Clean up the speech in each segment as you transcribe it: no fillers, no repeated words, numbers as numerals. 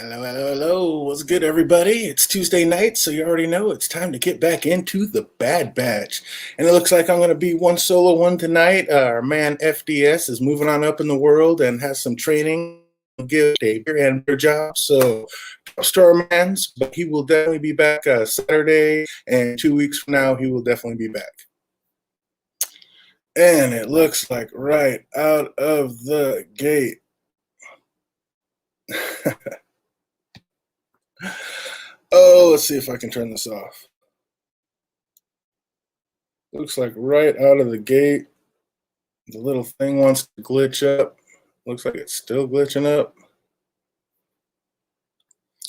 Hello, hello, hello. What's good, everybody? It's Tuesday night, so you already know it's time to get back into the Bad Batch. And it looks like I'm going to be one solo one tonight. Our man FDS is moving on up in the world and has some training to give a bigger and better job. So, props to our mans, but he will definitely be back Saturday, and 2 weeks from now, he will definitely be back. And it looks like right out of the gate. Oh, let's see if I can turn this off. Looks like right out of the gate, the little thing wants to glitch up. Looks like it's still glitching up.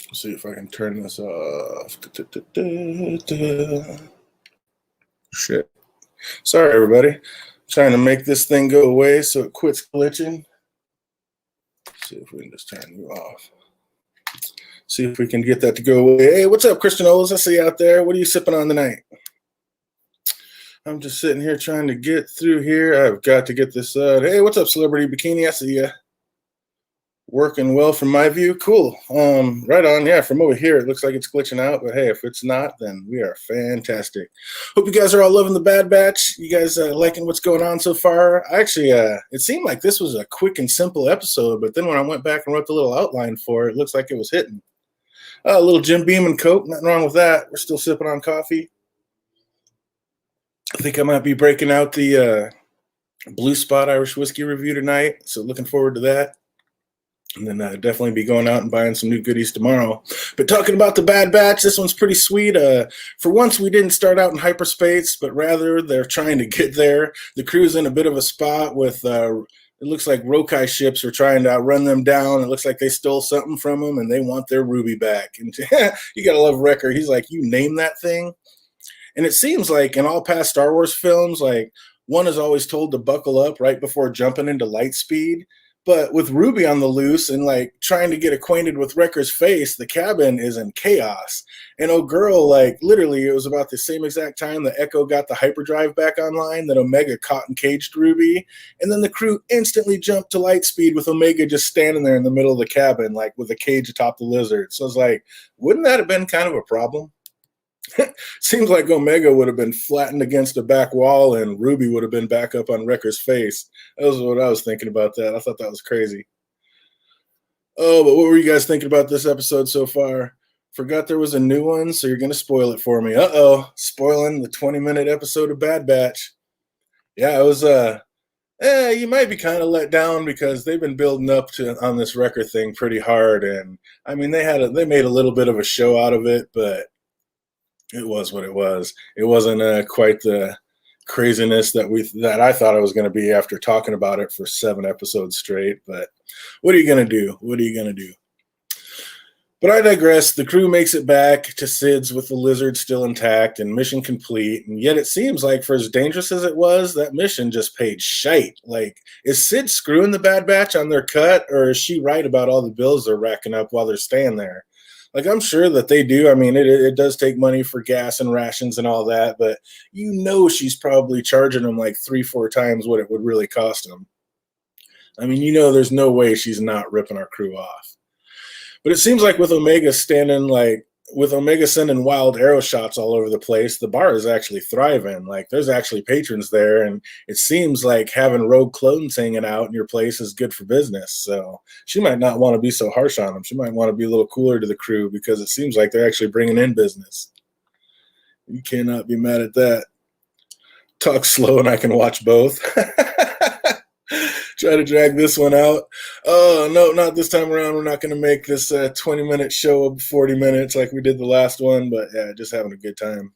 Let's see if I can turn this off. Shit. Sorry, everybody. Trying to make this thing go away so it quits glitching. Let's see if we can just turn you off. See if we can get that to go away. Hey, what's up, Christian Oles? I see you out there. What are you sipping on tonight? I'm just sitting here trying to get through here. I've got to get this. Hey, what's up, Celebrity Bikini? I see you. Working well from my view. Cool. Right on. Yeah, from over here, it looks like it's glitching out. But hey, if it's not, then we are fantastic. Hope you guys are all loving the Bad Batch. You guys liking what's going on so far? Actually, it seemed like this was a quick and simple episode. But then when I went back and wrote the little outline for it, it looks like it was hitting. A little Jim Beam and Coke. Nothing wrong with that. We're still sipping on coffee. I think I might be breaking out the Blue Spot Irish Whiskey review tonight. So looking forward to that. And then definitely be going out and buying some new goodies tomorrow. But talking about the Bad Batch, this one's pretty sweet. For once, we didn't start out in hyperspace, but rather they're trying to get there. The crew's in a bit of a spot with, it looks like Rokai ships are trying to run them down. It looks like they stole something from them, and they want their Ruby back. And you got to love Wrecker. He's like, you name that thing? And it seems like in all past Star Wars films, like one is always told to buckle up right before jumping into light speed. But with Ruby on the loose and like trying to get acquainted with Wrecker's face, the cabin is in chaos. And oh girl, like literally it was about the same exact time that Echo got the hyperdrive back online that Omega caught and caged Ruby. And then the crew instantly jumped to light speed with Omega just standing there in the middle of the cabin, like with a cage atop the lizard. So I was like, wouldn't that have been kind of a problem? Seems like Omega would have been flattened against a back wall and Ruby would have been back up on Wrecker's face. That was what I was thinking about that. I thought that was crazy. Oh, but what were you guys thinking about this episode so far? Forgot there was a new one, so you're going to spoil it for me. Uh-oh, spoiling the 20-minute episode of Bad Batch. Yeah, it was, you might be kind of let down because they've been building up on this Wrecker thing pretty hard. And, I mean, they made a little bit of a show out of it, but it was what it was. It wasn't quite the craziness that I thought it was going to be after talking about it for 7 episodes straight. But what are you going to do? What are you going to do? But I digress. The crew makes it back to Sid's with the lizard still intact and mission complete. And yet it seems like for as dangerous as it was, that mission just paid shite. Like, is Sid screwing the Bad Batch on their cut, or is she right about all the bills they're racking up while they're staying there? Like, I'm sure that they do. I mean, it does take money for gas and rations and all that, but you know she's probably charging them like 3-4 times what it would really cost them. I mean, you know there's no way she's not ripping our crew off. But it seems like with Omega sending wild arrow shots all over the place, the bar is actually thriving. Like, there's actually patrons there, and it seems like having rogue clones hanging out in your place is good for business. So she might not want to be so harsh on them. She might want to be a little cooler to the crew because it seems like they're actually bringing in business. You cannot be mad at that. Talk slow and I can watch both. Try to drag this one out. Oh, no, not this time around. We're not going to make this 20-minute show of 40 minutes like we did the last one, but yeah, just having a good time.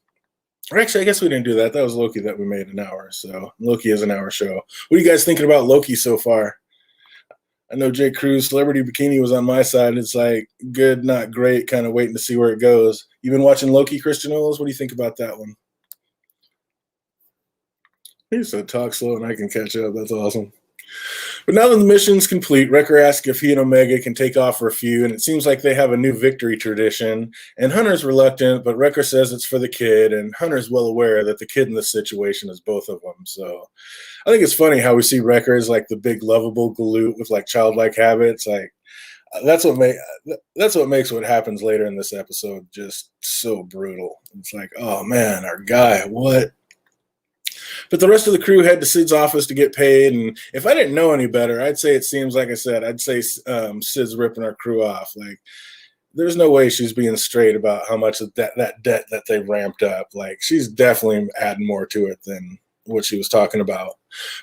Or actually, I guess we didn't do that. That was Loki that we made an hour, so Loki is an hour show. What are you guys thinking about Loki so far? I know Jay Cruz, Celebrity Bikini was on my side. It's like good, not great, kind of waiting to see where it goes. You've been watching Loki, Christian Oles? What do you think about that one? He said talk slow and I can catch up. That's awesome. But now that the mission's complete, Wrecker asks if he and Omega can take off for a few, and it seems like they have a new victory tradition. And Hunter's reluctant, but Wrecker says it's for the kid, and Hunter's well aware that the kid in this situation is both of them. So I think it's funny how we see Wrecker as like the big lovable galoot with like childlike habits. Like, That's what make that's what makes what happens later in this episode just so brutal. It's like, oh man, our guy, what? But the rest of the crew head to Sid's office to get paid. And if I didn't know any better, I'd say it seems like I said, I'd say Sid's ripping our crew off. Like, there's no way she's being straight about how much of that debt that they ramped up. Like, she's definitely adding more to it than what she was talking about.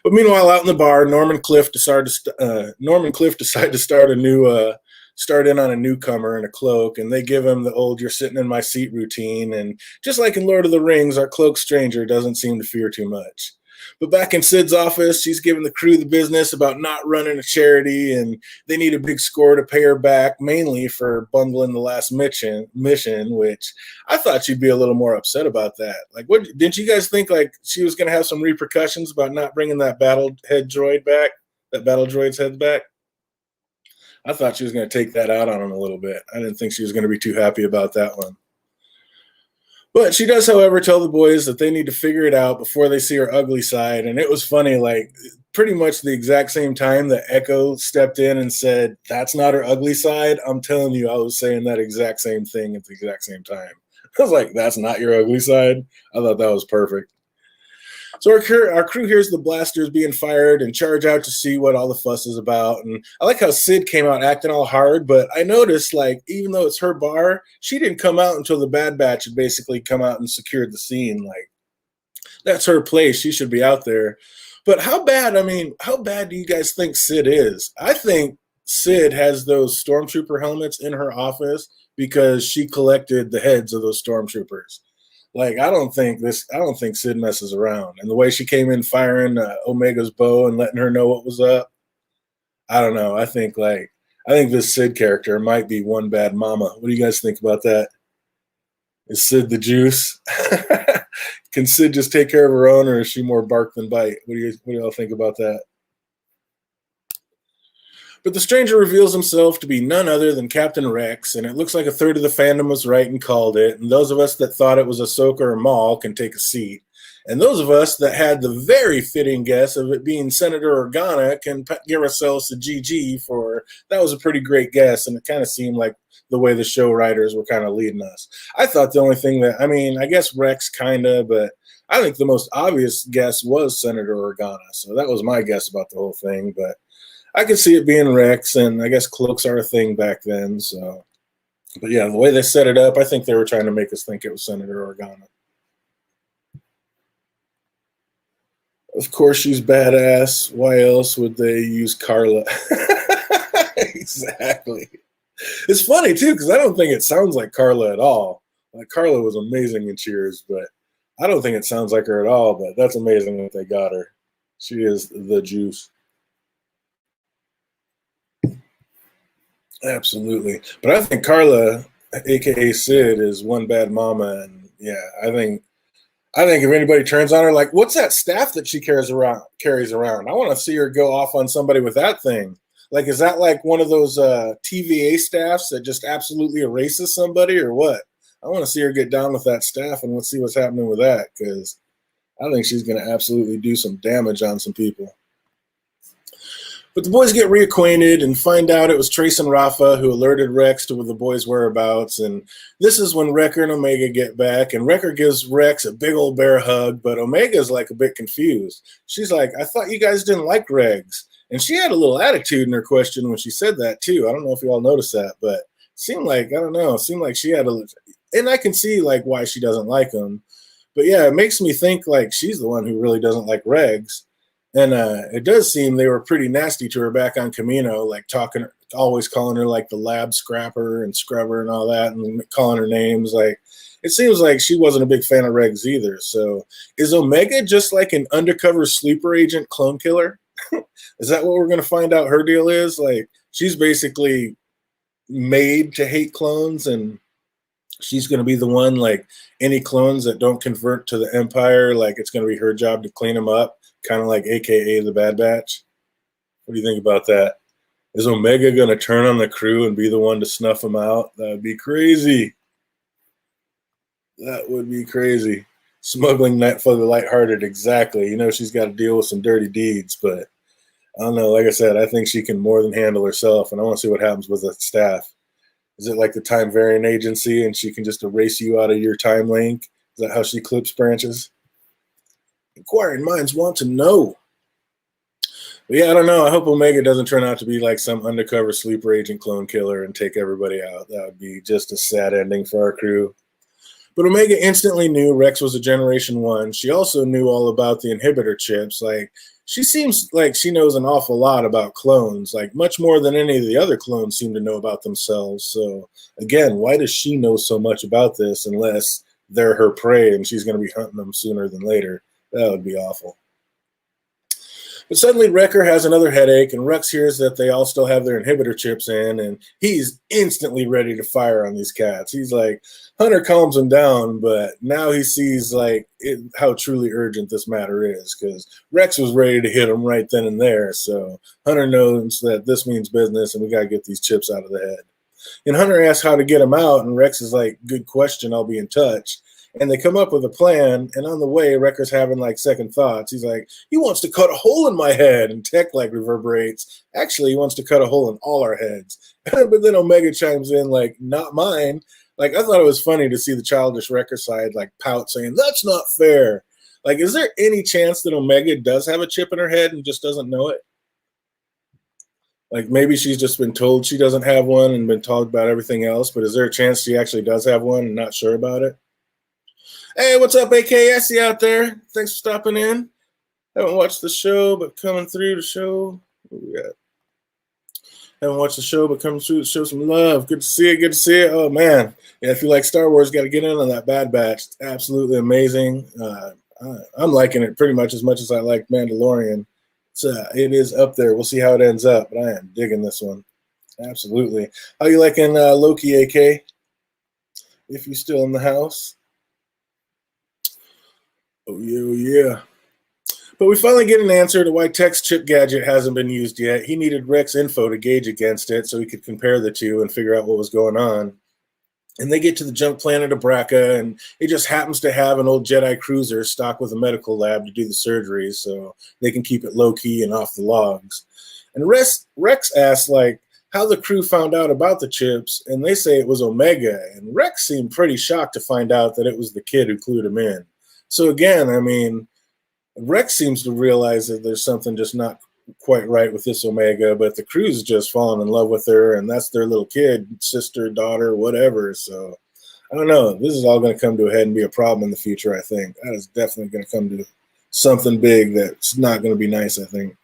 But meanwhile, out in the bar, Norman Cliff decided to start in on a newcomer in a cloak, and they give him the old "you're sitting in my seat" routine. And just like in Lord of the Rings, our cloaked stranger doesn't seem to fear too much. But back in Sid's office, she's giving the crew the business about not running a charity, and they need a big score to pay her back, mainly for bungling the last mission. Which I thought she'd be a little more upset about that. Like, what didn't you guys think? Like, she was going to have some repercussions about not bringing that battle droid's head back. I thought she was going to take that out on him a little bit. I didn't think she was going to be too happy about that one. But she does, however, tell the boys that they need to figure it out before they see her ugly side. And it was funny, like, pretty much the exact same time that Echo stepped in and said, "That's not her ugly side." I'm telling you, I was saying that exact same thing at the exact same time. I was like, "That's not your ugly side." I thought that was perfect. So our crew hears the blasters being fired and charge out to see what all the fuss is about. And I like how Sid came out acting all hard, but I noticed, like, even though it's her bar, she didn't come out until the Bad Batch had basically come out and secured the scene. Like, that's her place. She should be out there. But how bad do you guys think Sid is? I think Sid has those stormtrooper helmets in her office because she collected the heads of those stormtroopers. Like, I don't think Sid messes around. And the way she came in firing Omega's bow and letting her know what was up, I don't know. I think this Sid character might be one bad mama. What do you guys think about that? Is Sid the juice? Can Sid just take care of her own, or is she more bark than bite? What do y'all think about that? But the stranger reveals himself to be none other than Captain Rex, and it looks like a third of the fandom was right and called it, and those of us that thought it was Ahsoka or Maul can take a seat. And those of us that had the very fitting guess of it being Senator Organa can give ourselves a GG for that was a pretty great guess, and it kind of seemed like the way the show writers were kind of leading us. I thought the only thing I guess Rex kind of, but I think the most obvious guess was Senator Organa, so that was my guess about the whole thing, but I could see it being Rex, and I guess cloaks are a thing back then. So, but yeah, the way they set it up, I think they were trying to make us think it was Senator Organa. Of course, she's badass. Why else would they use Carla? Exactly. It's funny too because I don't think it sounds like Carla at all. Like, Carla was amazing in Cheers, but I don't think it sounds like her at all. But that's amazing that they got her. She is the juice. Absolutely. But I think Carla, aka Sid, is one bad mama, and yeah, I think if anybody turns on her, like, what's that staff that she carries around? I want to see her go off on somebody with that thing. Like, is that like one of those TVA staffs that just absolutely erases somebody, or what? I want to see her get down with that staff, and let's see what's happening with that, because I think she's going to absolutely do some damage on some people. But the boys get reacquainted and find out it was Trace and Rafa who alerted Rex to the boys' whereabouts. And this is when Wrecker and Omega get back. And Wrecker gives Rex a big old bear hug, but Omega's like a bit confused. She's like, "I thought you guys didn't like Regs." And she had a little attitude in her question when she said that, too. I don't know if you all noticed that, but it seemed like she had and I can see like why she doesn't like him. But yeah, it makes me think like she's the one who really doesn't like Regs. And it does seem they were pretty nasty to her back on Camino, like always calling her like the lab scrapper and scrubber and all that, and calling her names. Like, it seems like she wasn't a big fan of Regs either. So is Omega just like an undercover sleeper agent clone killer? Is that what we're going to find out her deal is? Like, she's basically made to hate clones, and she's going to be the one, like, any clones that don't convert to the Empire, like, it's going to be her job to clean them up. Kind of like AKA the Bad Batch. What do you think about that? Is Omega going to turn on the crew and be the one to snuff them out? That would be crazy. That would be crazy. Smuggling that for the lighthearted, exactly. You know she's got to deal with some dirty deeds, but I don't know. Like I said, I think she can more than handle herself, and I want to see what happens with the staff. Is it like the time variant agency, and she can just erase you out of your time link? Is that how she clips branches? Inquiring minds want to know. But yeah, I don't know. I hope Omega doesn't turn out to be like some undercover sleeper agent clone killer and take everybody out. That would be just a sad ending for our crew. But Omega instantly knew Rex was a Generation 1. She also knew all about the inhibitor chips. Like, she seems like she knows an awful lot about clones, like much more than any of the other clones seem to know about themselves. So, again, why does she know so much about this unless they're her prey and she's going to be hunting them sooner than later? That would be awful. But suddenly Wrecker has another headache, and Rex hears that they all still have their inhibitor chips in, and he's instantly ready to fire on these cats. He's like, Hunter calms him down, but now he sees like how truly urgent this matter is, because Rex was ready to hit him right then and there. So Hunter knows that this means business, and we got to get these chips out of the head. And Hunter asks how to get him out, and Rex is like, good question, I'll be in touch. And they come up with a plan, and on the way, Wrecker's having like second thoughts. He's like, he wants to cut a hole in my head, and Tech like reverberates. Actually, he wants to cut a hole in all our heads. But then Omega chimes in like, not mine. Like, I thought it was funny to see the childish Wrecker side like pout, saying, that's not fair. Like, is there any chance that Omega does have a chip in her head and just doesn't know it? Like, maybe she's just been told she doesn't have one and been told about everything else, but is there a chance she actually does have one and not sure about it? Hey, what's up, AKS out there? Thanks for stopping in. Haven't watched the show, but coming through the show. What we got? Haven't watched the show, but coming through to show some love. Good to see it. Good to see it. Oh, man. Yeah, if you like Star Wars, got to get in on that Bad Batch. It's absolutely amazing. I'm liking it pretty much as I like Mandalorian. It is up there. We'll see how it ends up, but I am digging this one. Absolutely. How you liking Loki, AK? If you're still in the house. Oh, yeah. But we finally get an answer to why Tech's chip gadget hasn't been used yet. He needed Rex info to gauge against it so he could compare the two and figure out what was going on. And they get to the junk planet of Braca, and it just happens to have an old Jedi cruiser stocked with a medical lab to do the surgery so they can keep it low-key and off the logs. And Rex asks, like, how the crew found out about the chips, and they say it was Omega. And Rex seemed pretty shocked to find out that it was the kid who clued him in. So again, I mean, Rex seems to realize that there's something just not quite right with this Omega, but the crew's just fallen in love with her, and that's their little kid, sister, daughter, whatever. So I don't know. This is all going to come to a head and be a problem in the future, I think. That is definitely going to come to something big that's not going to be nice, I think.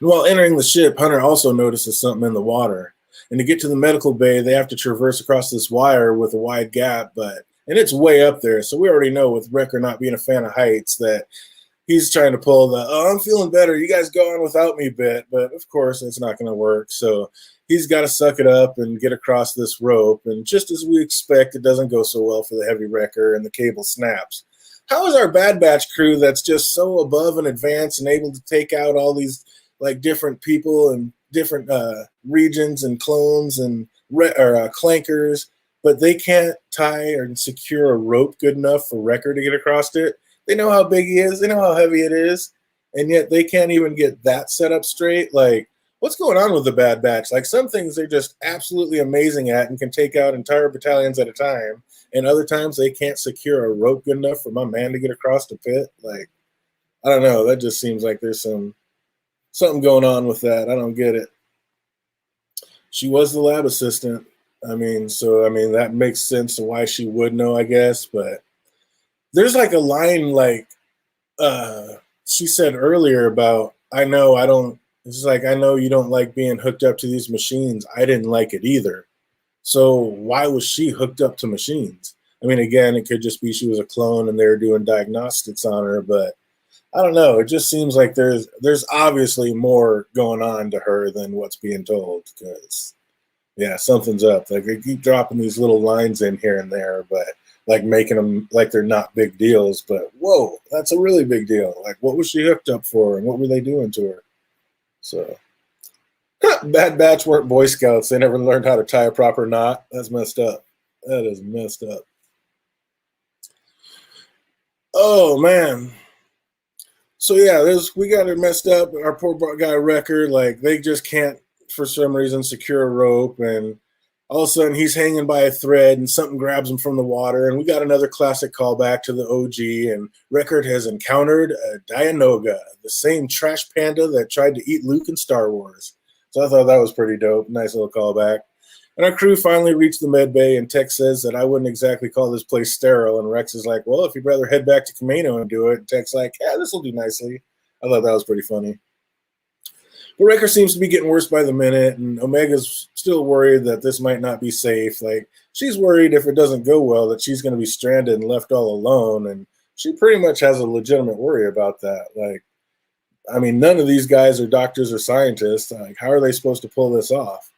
And while entering the ship, Hunter also notices something in the water. And to get to the medical bay, they have to traverse across this wire with a wide gap, and it's way up there. So we already know with Wrecker not being a fan of heights that he's trying to pull the, oh, I'm feeling better, you guys go on without me bit. But of course, it's not going to work. So he's got to suck it up and get across this rope. And just as we expect, it doesn't go so well for the heavy Wrecker, and the cable snaps. How is our Bad Batch crew that's just so above and advanced and able to take out all these like different people and different regions and clones and clankers, but they can't tie or secure a rope good enough for Wrecker to get across it? They know how big he is. They know how heavy it is. And yet they can't even get that set up straight. Like, what's going on with the Bad Batch? Like, some things they're just absolutely amazing at and can take out entire battalions at a time. And other times they can't secure a rope good enough for my man to get across the pit. Like, I don't know. That just seems like there's something going on with that. I don't get it. She was the lab assistant. I mean, that makes sense to why she would know, I guess. But there's like a line like she said earlier about, I know you don't like being hooked up to these machines. I didn't like it either. So why was she hooked up to machines? I mean, again, it could just be she was a clone and they were doing diagnostics on her, but I don't know. It just seems like there's obviously more going on to her than what's being told, because yeah, something's up. Like, they keep dropping these little lines in here and there, but like making them like they're not big deals. But whoa, that's a really big deal. Like, what was she hooked up for, and what were they doing to her? So Bad Batch weren't Boy Scouts. They never learned how to tie a proper knot. That's messed up. That is messed up. Oh man. So yeah, we got it messed up. Our poor guy Wrecker, like they just can't for some reason secure a rope, and all of a sudden he's hanging by a thread, and something grabs him from the water. And we got another classic callback to the OG. And Wrecker has encountered a Dianoga, the same trash panda that tried to eat Luke in Star Wars. So I thought that was pretty dope. Nice little callback. And our crew finally reached the med bay, and Tex says that I wouldn't exactly call this place sterile. And Rex is like, well, if you'd rather head back to Camino and do it. And Tex like, yeah, this will do nicely. I thought that was pretty funny. But Wrecker seems to be getting worse by the minute, and Omega's still worried that this might not be safe. Like, she's worried if it doesn't go well that she's going to be stranded and left all alone. And she pretty much has a legitimate worry about that. Like, I mean, none of these guys are doctors or scientists. Like, how are they supposed to pull this off?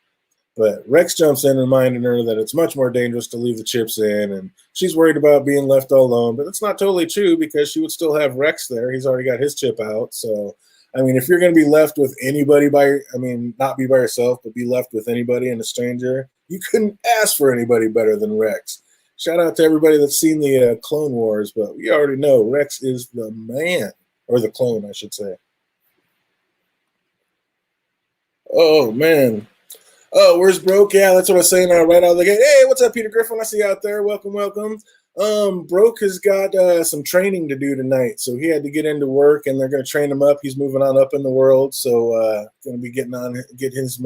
But Rex jumps in, reminding her that it's much more dangerous to leave the chips in, and she's worried about being left all alone. But it's not totally true because she would still have Rex there. He's already got his chip out. So, I mean, if you're going to be left with anybody not be by yourself, but be left with anybody and a stranger, you couldn't ask for anybody better than Rex. Shout out to everybody that's seen the Clone Wars, but we already know Rex is the man, or the clone, I should say. Oh, man. Oh, where's Broke? Yeah, that's what I was saying right out of the gate. Hey, what's up, Peter Griffin? I see you out there. Welcome, welcome. Broke has got some training to do tonight, so he had to get into work, and they're going to train him up. He's moving on up in the world, so going to be get his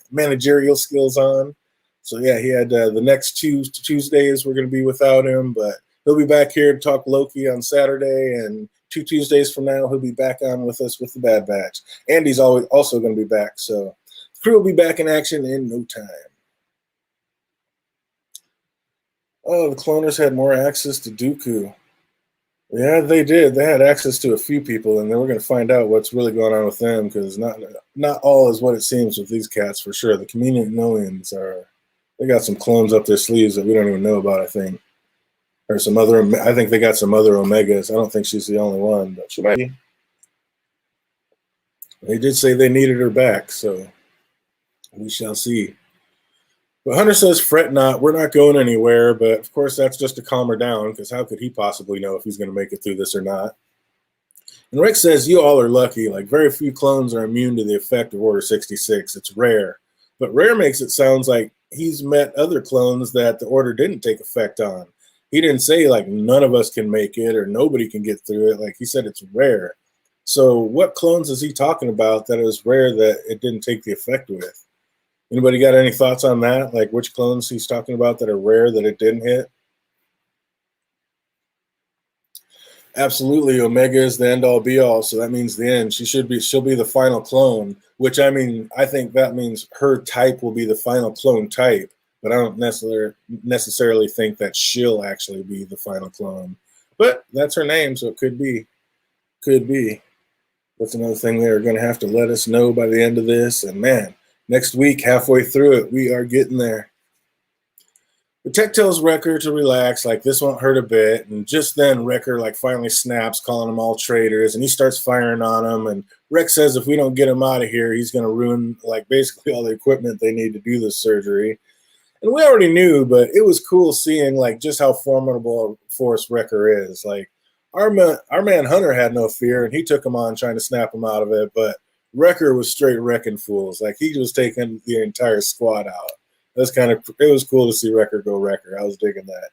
managerial skills on. So yeah, he had the next two Tuesdays we're going to be without him, but he'll be back here to talk Loki on Saturday, and 2 Tuesdays from now he'll be back on with us with the Bad Batch. Andy's also going to be back, so. Crew will be back in action in no time. Oh, the cloners had more access to Dooku. Yeah, they did. They had access to a few people, and then we're going to find out what's really going on with them, because not all is what it seems with these cats, for sure. The Kaminoans they got some clones up their sleeves that we don't even know about, I think. Or I think they got some other Omegas. I don't think she's the only one, but she might be. They did say they needed her back, so we shall see. But Hunter says, fret not, we're not going anywhere. But of course, that's just to calm her down, because how could he possibly know if he's going to make it through this or not? And Rick says, you all are lucky. Like, very few clones are immune to the effect of Order 66. It's rare. But rare makes it sound like he's met other clones that the Order didn't take effect on. He didn't say, like, none of us can make it or nobody can get through it. Like, he said it's rare. So what clones is he talking about that it was rare that it didn't take the effect with? Anybody got any thoughts on that? Like which clones he's talking about that are rare that it didn't hit? Absolutely, Omega is the end all be all, so that means the end. She'll be the final clone, which I think that means her type will be the final clone type, but I don't necessarily think that she'll actually be the final clone. But that's her name, so it could be. Could be. That's another thing they're going to have to let us know by the end of this, and man, next week, halfway through it, we are getting there. The tech tells Wrecker to relax, like this won't hurt a bit. And just then, Wrecker finally snaps, calling them all traitors, and he starts firing on them. And Rex says if we don't get him out of here, he's going to ruin basically all the equipment they need to do this surgery. And we already knew, but it was cool seeing just how formidable a force Wrecker is. Like our man Hunter had no fear, and he took him on trying to snap him out of it, but Wrecker was straight wrecking fools. Like he was taking the entire squad out. It was cool to see Wrecker go Wrecker. I was digging that.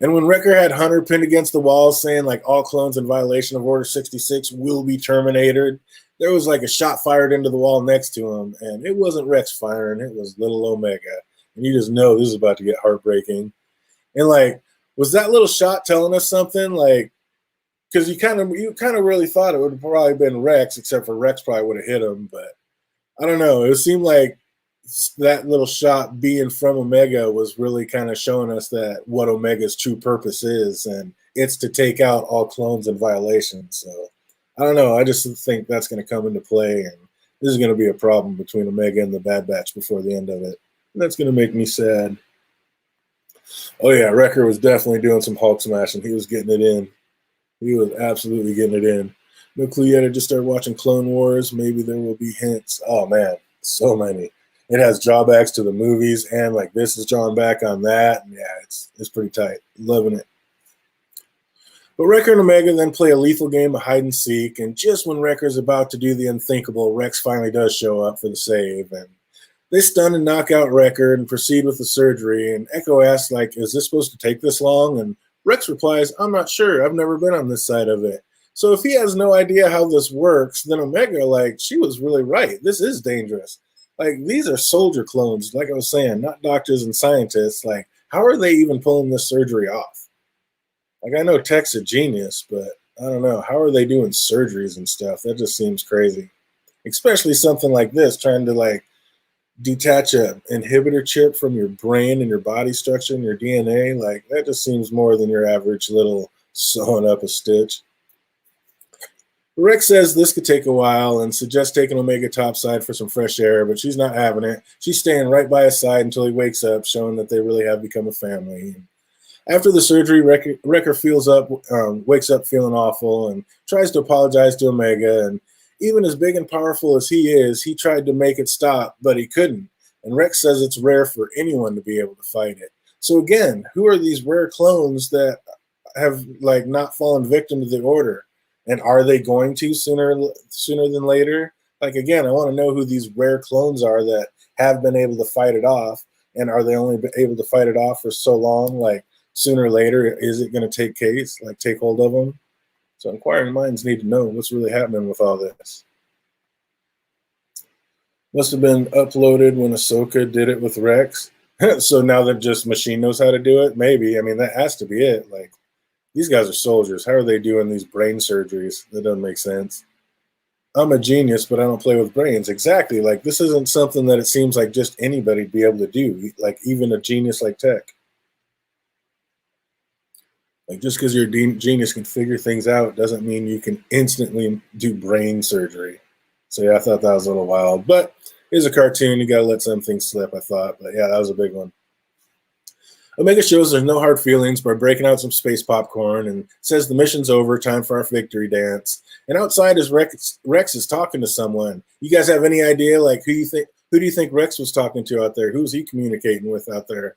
And when Wrecker had Hunter pinned against the wall saying all clones in violation of Order 66 will be terminated, there was a shot fired into the wall next to him, and it wasn't Rex firing, it was little Omega. And you just know this is about to get heartbreaking. And was that little shot telling us something? Because you kind of really thought it would have probably been Rex, except for Rex probably would have hit him. But I don't know. It seemed like that little shot being from Omega was really kind of showing us that what Omega's true purpose is, and it's to take out all clones in violation. So I don't know. I just think that's going to come into play, and this is going to be a problem between Omega and the Bad Batch before the end of it. And that's going to make me sad. Oh yeah, Wrecker was definitely doing some Hulk smashing. He was getting it in. He was absolutely getting it in. No clue yet. I just started watching Clone Wars. Maybe there will be hints. Oh man, so many. It has drawbacks to the movies, and this is drawn back on that. And yeah, it's pretty tight. Loving it. But Wrecker and Omega then play a lethal game of hide and seek, and just when Wrecker's about to do the unthinkable, Rex finally does show up for the save, and they stun and knock out Wrecker and proceed with the surgery. And Echo asks, like, is this supposed to take this long? And Rex replies, I'm not sure. I've never been on this side of it. So if he has no idea how this works, then Omega, like, she was really right. This is dangerous. Like, these are soldier clones, like I was saying, not doctors and scientists. Like, how are they even pulling this surgery off? Like, I know Tech's a genius, but I don't know. How are they doing surgeries and stuff? That just seems crazy. Especially something like this, trying to, like, detach a inhibitor chip from your brain and your body structure and your DNA. Like, that just seems more than your average little sewing up a stitch. Rex says this could take a while and suggests taking Omega topside for some fresh air, but she's not having it. She's staying right by his side until he wakes up, showing that they really have become a family. After the surgery, Wrecker wakes up feeling awful and tries to apologize to Omega. And even as big and powerful as he is, he tried to make it stop, but he couldn't. And Rex says it's rare for anyone to be able to fight it. So again, who are these rare clones that have like not fallen victim to the order? And are they going to sooner than later? Like, again, I want to know who these rare clones are that have been able to fight it off. And are they only able to fight it off for so long? Like, sooner or later, is it going to take hold of them? So inquiring minds need to know what's really happening with all this. Must have been uploaded when Ahsoka did it with Rex. So now that just Machine knows how to do it? Maybe. I mean, that has to be it. Like, these guys are soldiers. How are they doing these brain surgeries? That doesn't make sense. I'm a genius, but I don't play with brains. Exactly. Like, this isn't something that it seems like just anybody'd be able to do. Like, even a genius like Tech. Like, just because you're a genius can figure things out doesn't mean you can instantly do brain surgery. So, yeah, I thought that was a little wild. But it's a cartoon. You got to let some things slip, I thought. But, yeah, that was a big one. Omega shows there's no hard feelings by breaking out some space popcorn and says the mission's over, time for our victory dance. And outside is Rex is talking to someone. You guys have any idea, like, who do you think Rex was talking to out there? Who's he communicating with out there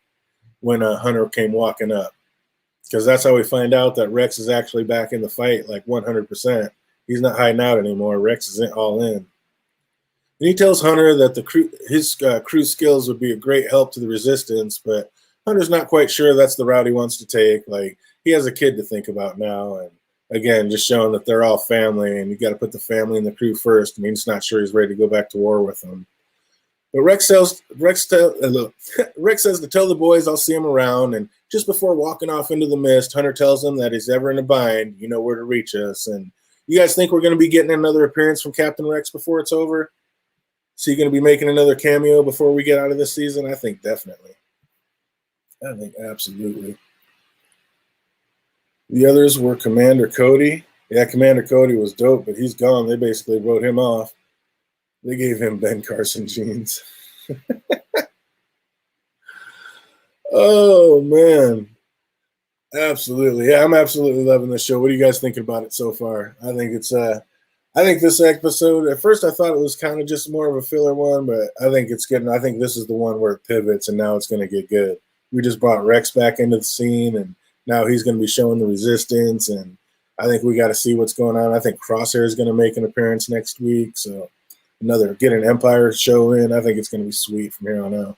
when Hunter came walking up? Because that's how we find out that Rex is actually back in the fight, like 100%. He's not hiding out anymore. Rex is all in. And he tells Hunter that his crew skills would be a great help to the Resistance, but Hunter's not quite sure that's the route he wants to take. Like, he has a kid to think about now. And again, just showing that they're all family and you got to put the family and the crew first. I mean, he's not sure he's ready to go back to war with them. But Rex says to tell the boys I'll see him around. And just before walking off into the mist, Hunter tells them that he's ever in a bind, you know where to reach us. And you guys think we're going to be getting another appearance from Captain Rex before it's over? So you're going to be making another cameo before we get out of this season? I think definitely. I think absolutely. The others were Commander Cody. Yeah, Commander Cody was dope, but he's gone. They basically wrote him off. They gave him Ben Carson jeans. Oh, man. Absolutely. Yeah, I'm absolutely loving this show. What are you guys thinking about it so far? I think this episode, at first I thought it was kind of just more of a filler one, but I think this is the one where it pivots and now it's going to get good. We just brought Rex back into the scene and now he's going to be showing the Resistance, and I think we got to see what's going on. I think Crosshair is going to make an appearance next week, so get an Empire show in. I think it's going to be sweet from here on out.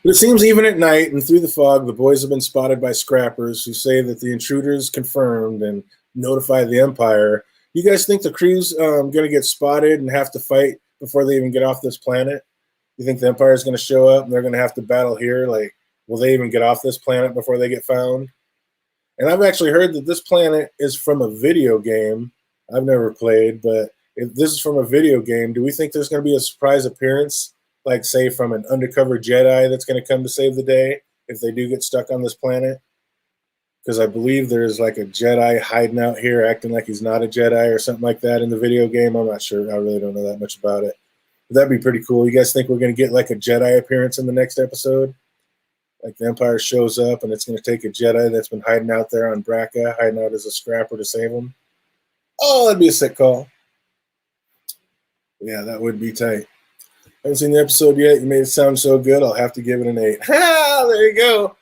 But it seems even at night and through the fog, the boys have been spotted by scrappers who say that the intruder's confirmed and notify the Empire. You guys think the crew's going to get spotted and have to fight before they even get off this planet? You think the Empire is going to show up and they're going to have to battle here? Like, will they even get off this planet before they get found? And I've actually heard that this planet is from a video game I've never played, but if this is from a video game, do we think there's going to be a surprise appearance, like, say, from an undercover Jedi that's going to come to save the day if they do get stuck on this planet? Because I believe there's like a Jedi hiding out here acting like he's not a Jedi or something like that in the video game. I'm not sure. I really don't know that much about it. But that'd be pretty cool. You guys think we're going to get like a Jedi appearance in the next episode? Like the Empire shows up and it's going to take a Jedi that's been hiding out there on Braca, hiding out as a scrapper to save him? Oh, that'd be a sick call. Yeah, that would be tight. Haven't seen the episode yet. You made it sound so good, I'll have to give it an 8. Ha! There you go.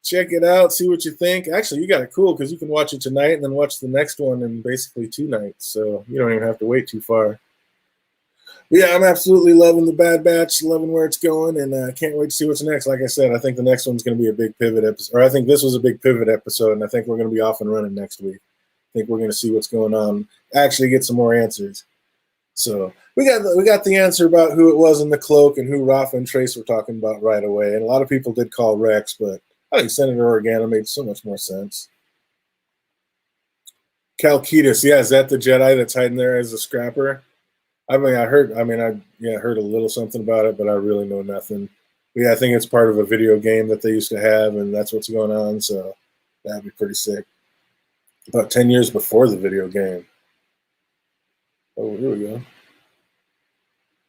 Check it out, see what you think. Actually, you got it cool because you can watch it tonight and then watch the next one in basically 2 nights. So you don't even have to wait too far. But yeah, I'm absolutely loving the Bad Batch, loving where it's going, and I can't wait to see what's next. Like I said, I think the next one's going to be a big pivot episode, or I think this was a big pivot episode, and I think we're going to be off and running next week. I think we're going to see what's going on, actually get some more answers. So we got the answer about who it was in the cloak and who Rafa and Trace were talking about right away. And a lot of people did call Rex, but I think Senator Organa made so much more sense. Calcetus, yeah, is that the Jedi that's hiding there as a scrapper? I heard a little something about it, but I really know nothing. But yeah, I think it's part of a video game that they used to have, and that's what's going on. So that'd be pretty sick. About 10 years before the video game. Oh, here we go.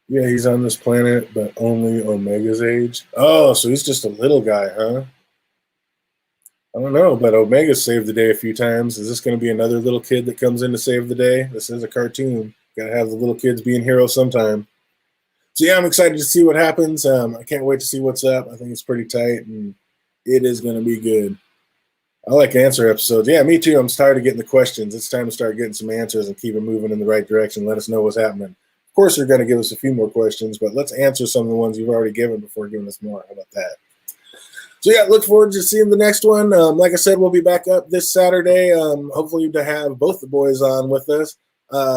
Yeah, he's on this planet, but only Omega's age. Oh, so he's just a little guy, huh? I don't know, but Omega saved the day a few times. Is this going to be another little kid that comes in to save the day? This is a cartoon. Got to have the little kids being heroes sometime. So yeah, I'm excited to see what happens. I can't wait to see what's up. I think it's pretty tight, and it is going to be good. I like answer episodes. Yeah, me too. I'm tired of getting the questions. It's time to start getting some answers and keep it moving in the right direction. Let us know what's happening. Of course, you're going to give us a few more questions, but let's answer some of the ones you've already given before giving us more. How about that? So yeah, look forward to seeing the next one. Like I said, we'll be back up this Saturday. Hopefully to have both the boys on with us,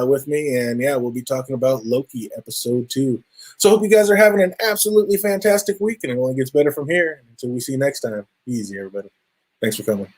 with me. And yeah, we'll be talking about Loki episode 2. So hope you guys are having an absolutely fantastic week, and it only gets better from here. Until we see you next time. Easy, everybody. Thanks for coming.